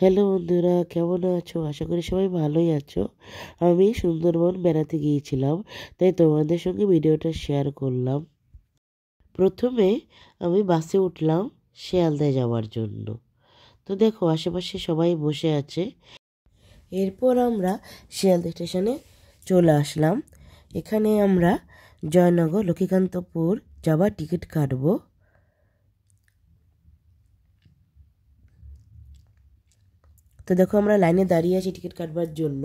Hello বন্ধুরা, কেমন আছো? আশা করি সবাই ভালোই আছো। আমি সুন্দরবন বেড়াতে গিয়েছিলাম, তাই তোমাদের সঙ্গে ভিডিওটা শেয়ার করলাম। প্রথমে আমি বাসে উঠলাম শিয়ালদায় যাওয়ার জন্য। তো দেখো, আশেপাশে সবাই বসে আছে। এরপর আমরা শিয়ালদা স্টেশনে চলে আসলাম। এখানে আমরা জয়নগর লক্ষ্মীকান্তপুর যাওয়ার টিকিট কাটবো। তো দেখো, আমরা লাইনে দাঁড়িয়ে আছি টিকিট কাটবার জন্য।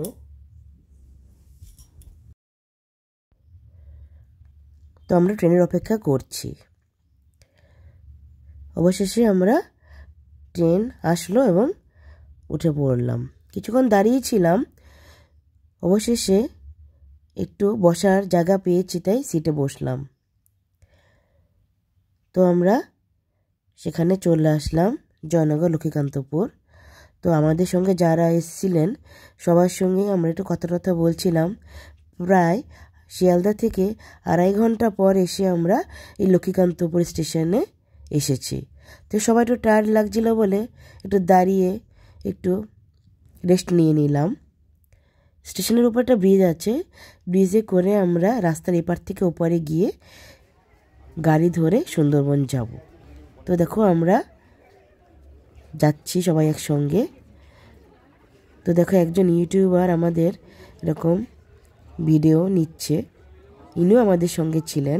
তো আমরা ট্রেনের অপেক্ষা করছি। অবশেষে আমরা ট্রেন আসলো এবং উঠে পড়লাম। কিছুক্ষণ দাঁড়িয়েছিলাম, অবশেষে একটু বসার জায়গা পেয়েছি, তাই সিটে বসলাম। তো আমরা সেখানে চলে আসলাম, জয়নগর লক্ষ্মীকান্তপুর। তো আমাদের সঙ্গে যারা এসেছিলেন সবার সঙ্গে আমরা একটু কথা বলছিলাম। প্রায় শিয়ালদা থেকে 2.5 ঘন্টা পর এসে আমরা এই লক্ষ্মীকান্তপুর স্টেশনে এসেছি। তো সবাই একটু টায়ার্ড লাগছিল বলে একটু দাঁড়িয়ে একটু রেস্ট নিয়ে নিলাম। স্টেশনের উপর একটা ব্রিজ আছে, ব্রিজে করে আমরা রাস্তার এপার থেকে ওপারে গিয়ে গাড়ি ধরে সুন্দরবন যাব। তো দেখো, আমরা যাচ্ছি সবাই একসঙ্গে। তো দেখো, একজন ইউটিউবার আমাদের এরকম ভিডিও নিচ্ছে, ইনিও আমাদের সঙ্গে ছিলেন।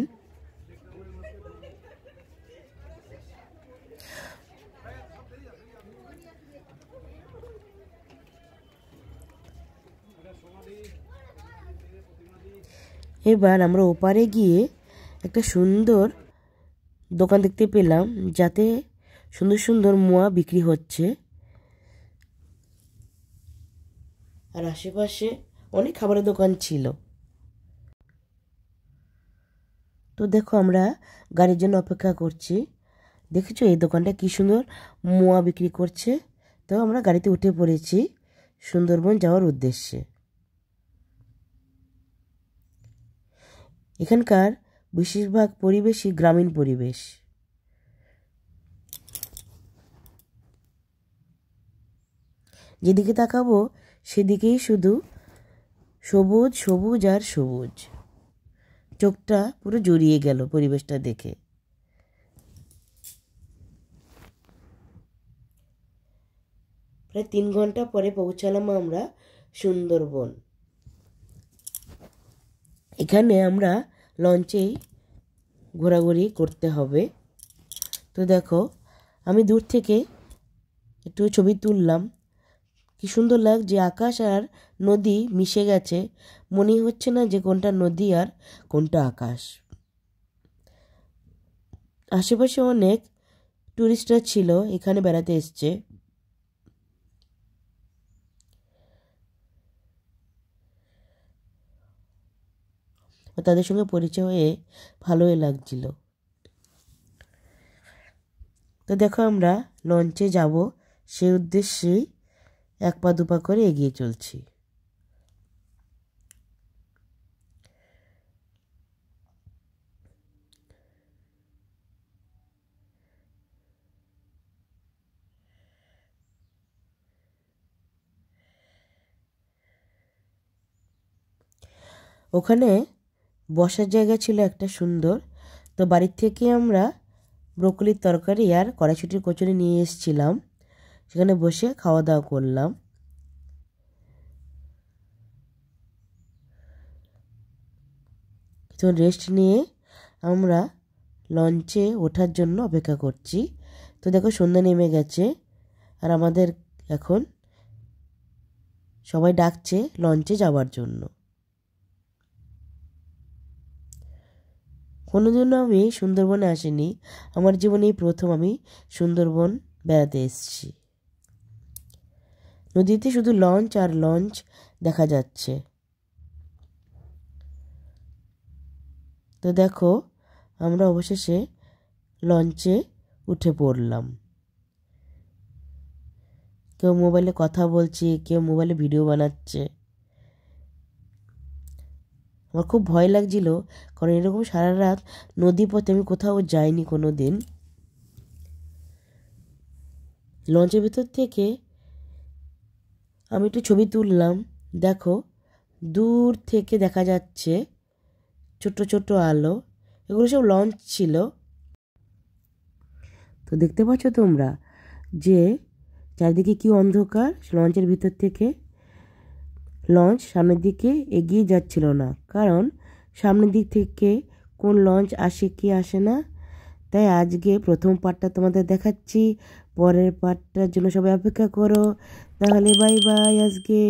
এবার আমরা ওপারে গিয়ে একটা সুন্দর দোকান দেখতে পেলাম, যাতে সুন্দর সুন্দর মোয়া বিক্রি হচ্ছে। আর আশেপাশে অনেক খাবারের দোকান ছিল। তো দেখো, আমরা গাড়ির জন্য অপেক্ষা করছি। দেখেছো এই দোকানটা কি সুন্দর মোয়া বিক্রি করছে। তো আমরা গাড়িতে উঠে পড়েছি সুন্দরবন যাওয়ার উদ্দেশ্যে। এখানকার বেশিরভাগ পরিবেশই গ্রামীণ পরিবেশ। যেদিকে তাকাবো সেদিকেই শুধু সবুজ সবুজ আর সবুজ। চোখটা পুরো জড়িয়ে গেল পরিবেশটা দেখে। প্রায় 3 ঘন্টা পরে পৌঁছালাম আমরা সুন্দরবন। এখানে আমরা লঞ্চেই ঘোরাঘুরি করতে হবে। তো দেখো, আমি দূর থেকে একটু ছবি তুললাম। কি সুন্দর লাগছে, আকাশ আর নদী মিশে গেছে, মনেই হচ্ছে না যে কোনটা নদী আর কোনটা আকাশ। আশেপাশে অনেক টুরিস্টরা ছিল, এখানে বেড়াতে এসছে। তাদের সঙ্গে পরিচয় হয়ে ভালোই লাগছিল। তো দেখো, আমরা লঞ্চে যাব সেই উদ্দেশ্যেই 1 পা 2 পা করে এগিয়ে চলছি। ওখানে বসার জায়গা ছিল একটা সুন্দর। তো বাড়ির থেকে আমরা ব্রোকলির তরকারি আর কড়াইশুঁটির কচুরি নিয়ে এসেছিলাম, সেখানে বসে খাওয়া দাওয়া করলাম। কিছুক্ষণ রেস্ট নিয়ে আমরা লঞ্চে ওঠার জন্য অপেক্ষা করছি। তো দেখো, সন্ধ্যা নেমে গেছে আর আমাদের এখন সবাই ডাকছে লঞ্চে যাওয়ার জন্য। কোনোদিনও আমি সুন্দরবনে আসিনি, আমার জীবনে প্রথম আমি সুন্দরবন বেড়াতে এসেছি। নদীতে শুধু লঞ্চ আর লঞ্চ দেখা যাচ্ছে। তো দেখো, আমরা অবশেষে লঞ্চে উঠে পড়লাম। কেউ মোবাইলে কথা বলছে, কেউ মোবাইলে ভিডিও বানাচ্ছে। আমার খুব ভয় লাগছিল, কারণ এরকম সারা রাত নদী পথে আমি কোথাও যাইনি কোনো দিন। লঞ্চের ভিতর থেকে আমি একটু ছবি তুললাম। দেখো দূর থেকে দেখা যাচ্ছে ছোট ছোট আলো, এগুলো সব লঞ্চ ছিল। তো দেখতে পাচ্ছ তোমরা যে চারিদিকে কি অন্ধকার। লঞ্চের ভিতর থেকে লঞ্চ সামনের দিকে এগিয়ে যাচ্ছিল না, কারণ সামনের দিক থেকে কোন লঞ্চ আসে কি আসে না। তাই আজকে প্রথম পার্টটা তোমাদের দেখাচ্ছি, পরের পার্টটার জন্য সবাই অপেক্ষা করো। তাহলে বাই বাই আজকে।